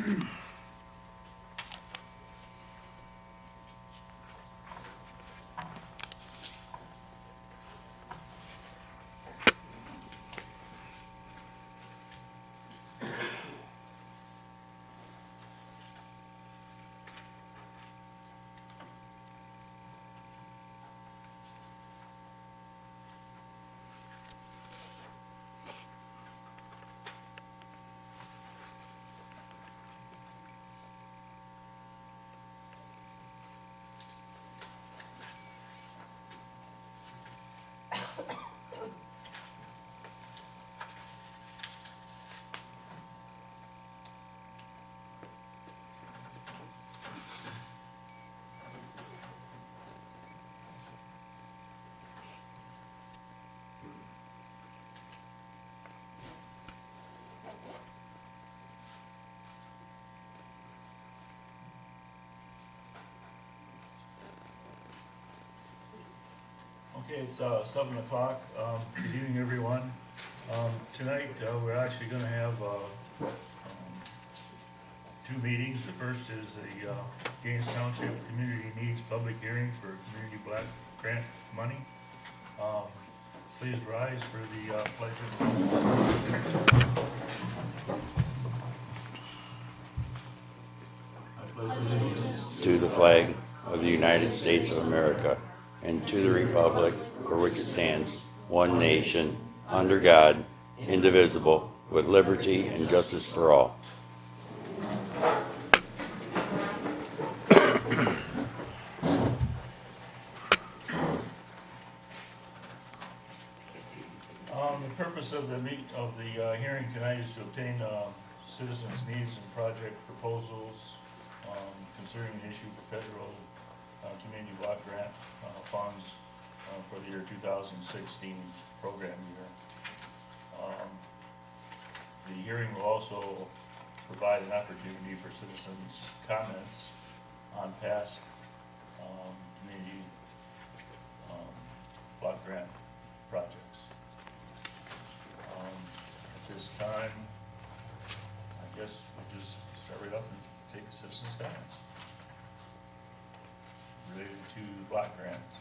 Okay, it's 7 o'clock. Good evening, everyone. Tonight, we're actually going to have two meetings. The first is the Gaines Township Community Needs Public Hearing for Community Block Grant money. Please rise for the pledge of allegiance. To the flag of the United States of America and to the republic for which it stands, one nation, under God, indivisible, with liberty and justice for all. The purpose of the hearing tonight is to obtain citizens' needs and project proposals concerning an issue for federal community block grant funds for the year 2016 program year. The hearing will also provide an opportunity for citizens' comments on past community block grant projects. At this time, I guess we'll just start right up and take the citizens' comments related to block grants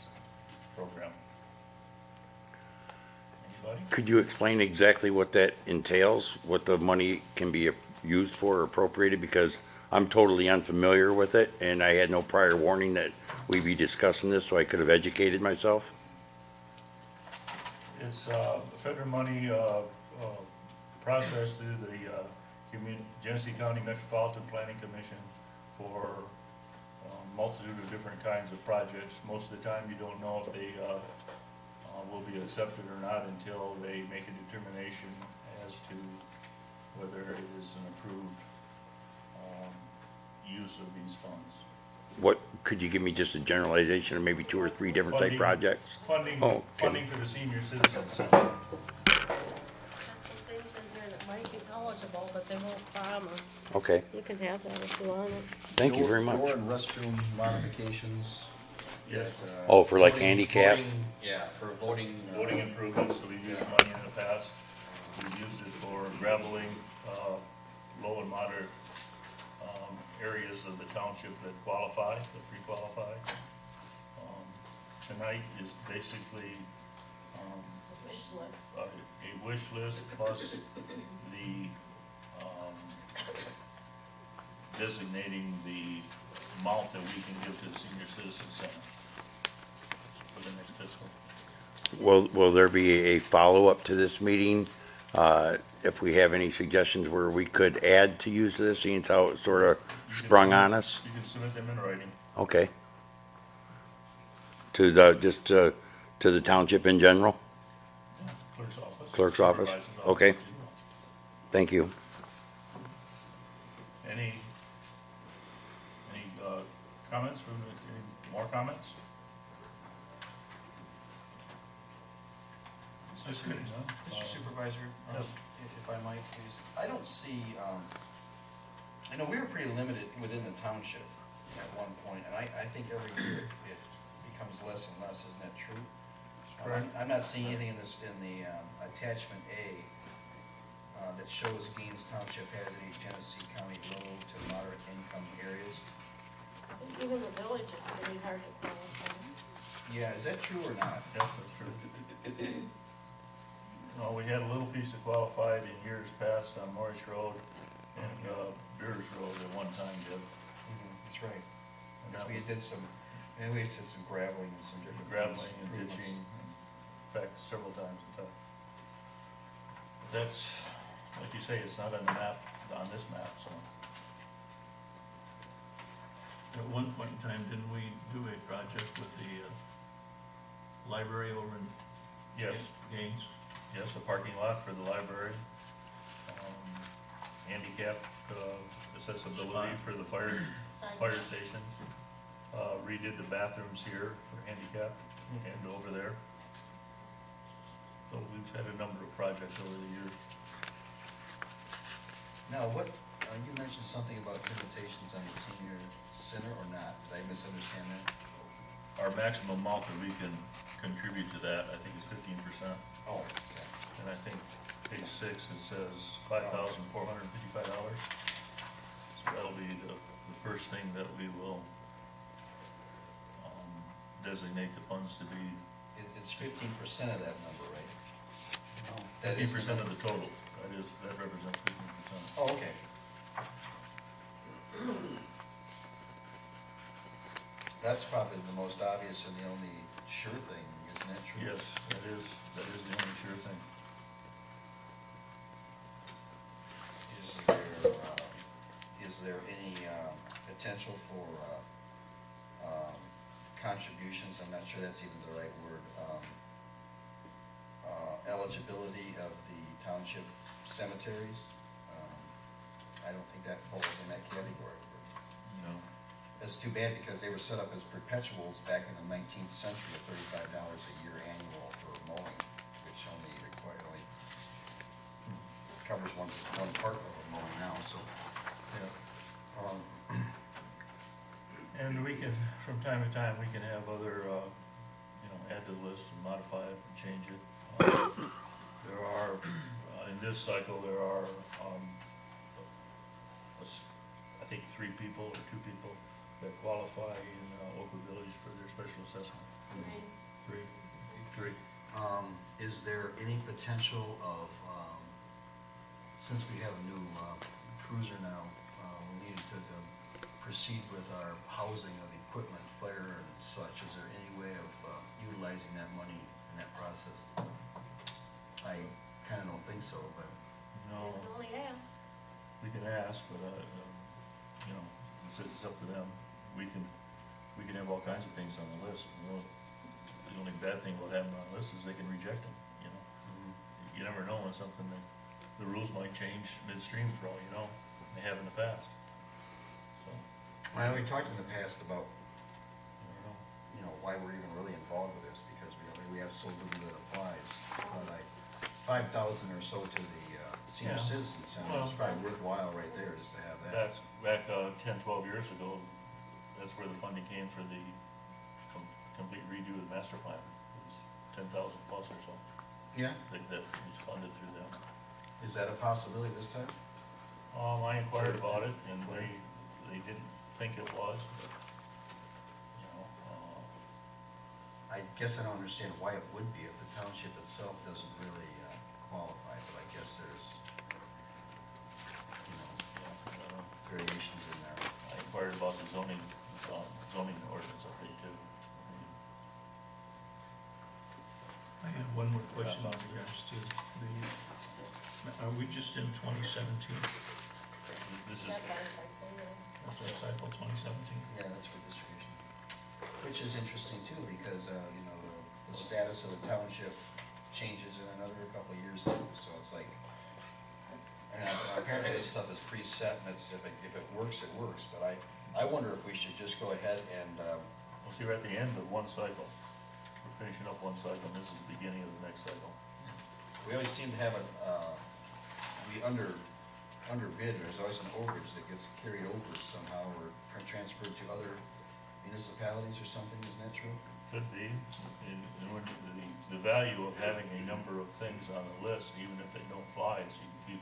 program. Anybody? Could you explain exactly what that entails, what the money can be used for or appropriated? Because I'm totally unfamiliar with it, and I had no prior warning that we'd be discussing this, so I could have educated myself. It's federal money processed through the Genesee County Metropolitan Planning Commission for a multitude of different kinds of projects. Most of the time you don't know if they will be accepted or not until they make a determination as to whether it is an approved use of these funds. What, could you give me just a generalization of maybe 2 or 3 different type projects? Funding, Oh, okay. funding for the senior citizen center. There's some things in here that might be eligible, but they won't promise. Okay, You can have that if you want it. thank you very much. Door and restroom modifications. Yes. Oh, for like voting- handicap? voting- Yeah, for voting. Voting improvements, so we've used money in the past. We've used it for graveling, low and moderate, areas of the township that qualify, that pre-qualify. Tonight is basically, Wish list. a wish list plus the, designating the amount that we can give to the senior citizen center for the next fiscal. Will there be a follow-up to this meeting? If we have any suggestions where we could add to use this, seeing as how it sort of sprung on us? You can submit them in writing. Okay. To the, just to the township in general? Yeah, Clerk's office. Clerk's office, Supervisor's okay. as well. Thank you. Any comments from, any more comments? Mr. Supervisor, Yes. if I might, please. I don't see, I know we were pretty limited within the township at one point, and I think every year it becomes less and less, isn't that true? Correct. I'm not seeing anything in this, in the attachment A, that shows Gaines Township has a Genesee County road to moderate income areas. Even the village is really hard to qualify. Yeah, is that true or not? Yes, that's true. No, we had a little piece of qualified in years past on Morris Road and, Beers Road at one time, did. That's right. And Because that we was did some, maybe we did some graveling and some different. graveling and improvements. ditching, in fact, several times, in fact. But that's, like you say, it's not on the map, on this map, so. At one point in time, didn't we do a project with the library over in Yes, Gaines? yes, a parking lot for the library, handicap, accessibility Spot. for the fire Sidewalk. station. Redid the bathrooms here for handicap and over there. So we've had a number of projects over the years. Now, what, you mentioned something about limitations on the senior center or not? Did I misunderstand that? Our maximum amount that we can contribute to that, I think, is 15%. Oh, okay. And I think page 6, it says $5,455. So that'll be the first thing that we will designate the funds to be It's 15% of that number, right? No. 15% of the total. That represents 15%. Oh, okay. That's probably the most obvious and the only sure thing, isn't that true? Yes, that is the only sure thing. Is there any potential for contributions? I'm not sure that's even the right word. Eligibility of the township cemeteries? I don't think that falls in that category. You know, That's too bad because they were set up as perpetuals back in the 19th century at $35 a year annual for mowing, which only covers one part of a mowing now, so. and we can, from time to time, we can have other, add to the list and modify it and change it. There are, in this cycle, there are, I think 3 people or 2 people that qualify in Oakwood Village for their special assessment. Three. Is there any potential of, since we have a new cruiser now, we need to proceed with our housing of equipment, fire and such, is there any way of utilizing that money in that process? I kinda don't think so, but. No, You can only ask. we can ask, but, it's up to them. We can have all kinds of things on the list. The only bad thing about having them on the list is they can reject them, You never know when something, the rules might change midstream for all you know, they have in the past. So, I know we talked in the past about, I don't know. why we're even really involved with this, because we have so little that applies. But 5,000 or so to the senior Yeah. citizen center, it's Well, probably worthwhile right there, just to have that. Back 10, 12 years ago, that's where the funding came for the complete redo of the master plan. It was 10,000 plus or so, Yeah, that was funded through them. is that a possibility this time? I inquired about it, and they didn't think it was, but, I guess I don't understand why it would be if the township itself doesn't really qualify, but I guess there's, variations in there. I inquired about the zoning ordinance update too. I have one more question in regards to are we just in 2017? This is, That's our cycle, yeah. That's our cycle, 2017? Yeah, that's for distribution. Which is interesting too, because, the status of the township changes in another couple of years too, so it's like, and apparently this stuff is preset, and if it works, it works, but I wonder if we should just go ahead and, we'll see, we're at the end of one cycle. We're finishing up one cycle, and this is the beginning of the next cycle. we always seem to have we underbid, there's always an overage that gets carried over somehow, or transferred to other municipalities or something, isn't that true? Could be, and the value of having a number of things on the list, even if they don't fly, is you can keep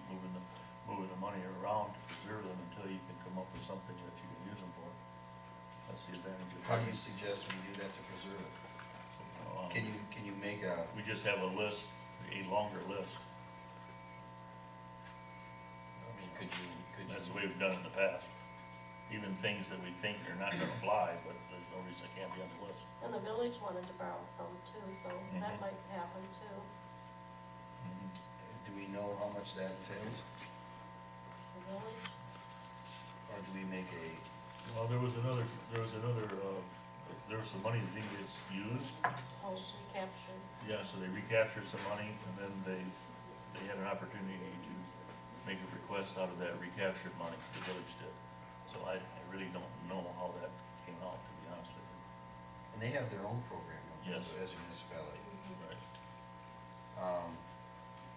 money around to preserve them until you can come up with something that you can use them for. That's the advantage of. How do you suggest we do that to preserve it? Um, Can you make a, We just have a list, a longer list. I mean, could you? That's the way we've done it in the past. Even things that we think are not gonna fly, but there's no reason it can't be on the list. And the village wanted to borrow some too, so that Mhm. might happen too. Do we know how much that entails? The village, Or do we make a, Well, there was some money that didn't get used. oh, recaptured. Yeah, so they recaptured some money, and then they had an opportunity to make a request out of that recaptured money, the village did. So I really don't know how that came out, to be honest with and they have their own program Yes. as a municipality. you. Right.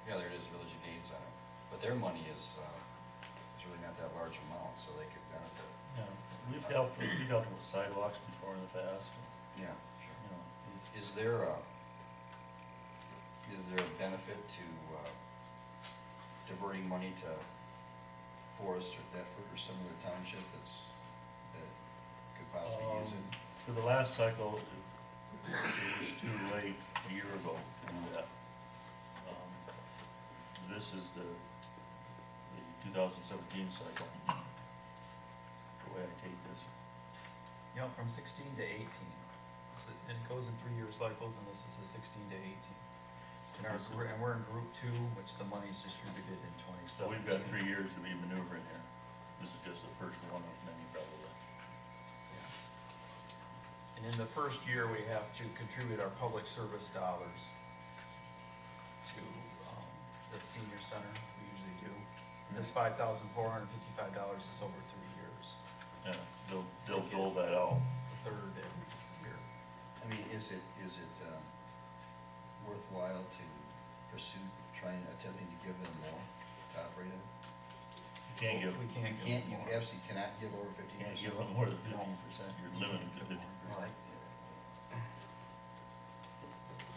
Yeah, there it is, Village of Gaines on it, but their money is really not that large amount, so they could benefit. Yeah, we've dealt with sidewalks before in the past, Yeah, you know. Is there a benefit to diverting money to Forest or Thetford or similar township that could possibly use it? For the last cycle, it was too late a year ago to do that. This is the 2017 cycle, the way I take this. You know, from 16 to 18. And it goes in 3-year cycles, and this is the 16 to 18. And we're in group 2, which the money's distributed in 2017. So we've got 3 years to be maneuvering here. This is just the first one of many, probably. And in the first year, we have to contribute our public service dollars to the senior center, we usually do. This $5,455 is over 3 years, Yeah, they'll dole that out. the third every year. I mean, is it worthwhile to pursue attempting to give them more to operate it? You can't give, We You can't can't, give you more. absolutely cannot give over 50%. can't give them more than 15%, you're limited to 50%. Well,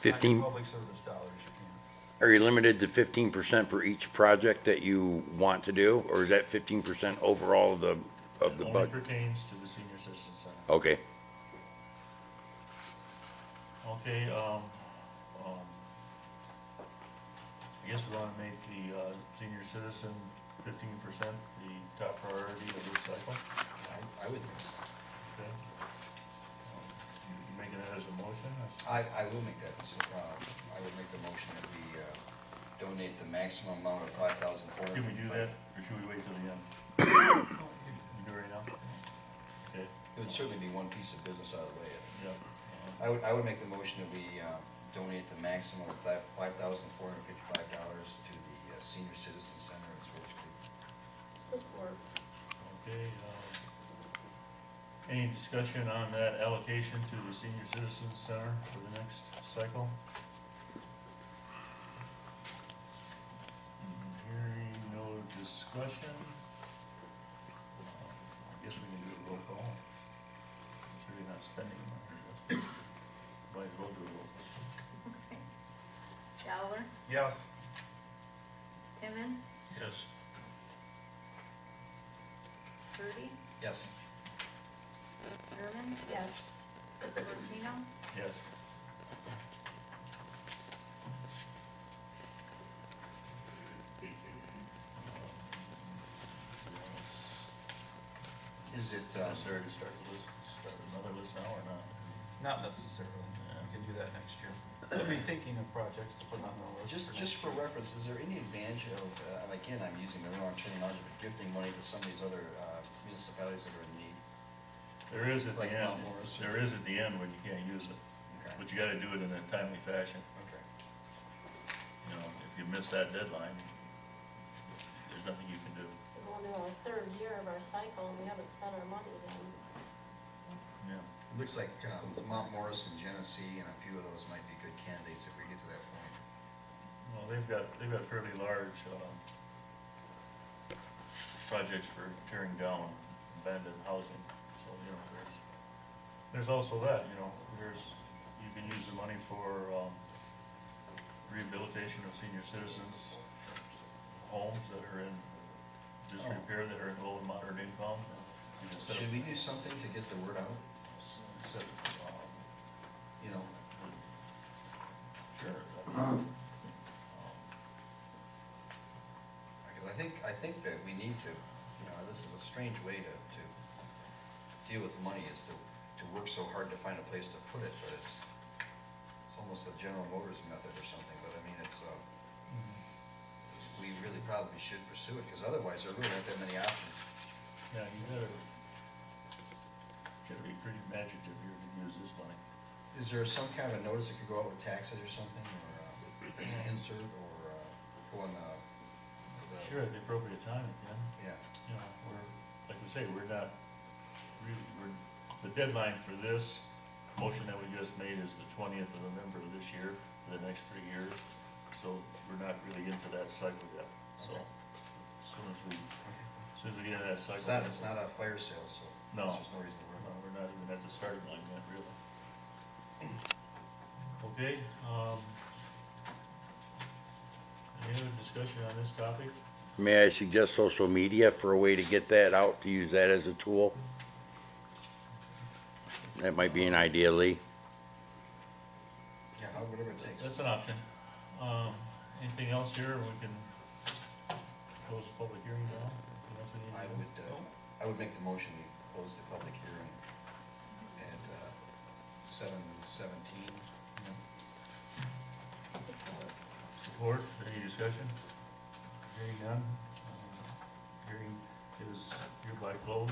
15, Public service dollars, you can. are you limited to 15% for each project that you want to do, or is that 15% overall of the Only budget? pertains to the senior citizen center. Okay, Okay, I guess we wanna make the, senior citizen 15% the top priority of this cycle, I would think so. okay? You making that as a motion? I will make that, I would make the motion that we donate the maximum amount of $5,400. Can we do that, or should we wait till the end? You do it right now? Okay, It would certainly be one piece of business out of the way. yeah. I would make the motion that we donate the maximum of $5,455 to the Senior Citizen Center in Swartz Creek. Support. Okay, any discussion on that allocation to the senior citizen center for the next cycle? Hearing no discussion. I guess we can do a roll call. I'm sure you're not spending money. Might as well do a roll call. Fowler, Yes. Timmons, Yes. Rudy, Yes. Herman, Yes. Martino, Yes. Is it, Necessary to start the list, start another list now or not? Not necessarily. We can do that next year. We'll be thinking of projects to put on the list. just for reference, is there any advantage of, and again, I'm using the wrong terminology, but gifting money to some of these other municipalities that are in need? There is at the Like end, Mount Morris? there is at the end when you can't use it, Okay. but you gotta do it in a timely fashion. Okay. You know, if you miss that deadline, there's nothing you can do. We're going to our third year of our cycle, and we haven't spent our money then. Yeah. It looks like Mount Morris and Genesee and a few of those might be good candidates if we get to that point. Well, they've got fairly large, projects for tearing down abandoned housing, so, you know, there's also that, you know, you can use the money for, rehabilitation of senior citizens' homes that are in disrepair that are low and moderate income. We can set up- Should we do something to get the word out? set, You know, Sure. because I think that we need to, you know, this is a strange way to deal with money, is to work so hard to find a place to put it, but it's almost a General Motors method or something, but I mean, it's, we really probably should pursue it, because otherwise there really aren't that many options. Yeah, you gotta be pretty imaginative here to use this money. Is there some kind of a notice that could go out with taxes or something, or as an insert, or go on the? Sure, at the appropriate time, it can. Yeah, You know, like we say, we're not really, the deadline for this motion that we just made is the 20th of November of this year, for the next 3 years. So we're not really into that cycle yet, so as soon as we get into that cycle. it's not a fire sale, so No. there's just no reason to worry No, about it. we're not even at the starting line yet, really. Okay, any other discussion on this topic? May I suggest social media for a way to get that out, to use that as a tool? That might be an idea, Lee. Yeah, whatever it takes. That's an option. Anything else here, we can close the public hearing now? Anything else we need to do? I would make the motion, we close the public hearing at 7:17. Support, any discussion? Hearing none. Hearing is hereby closed.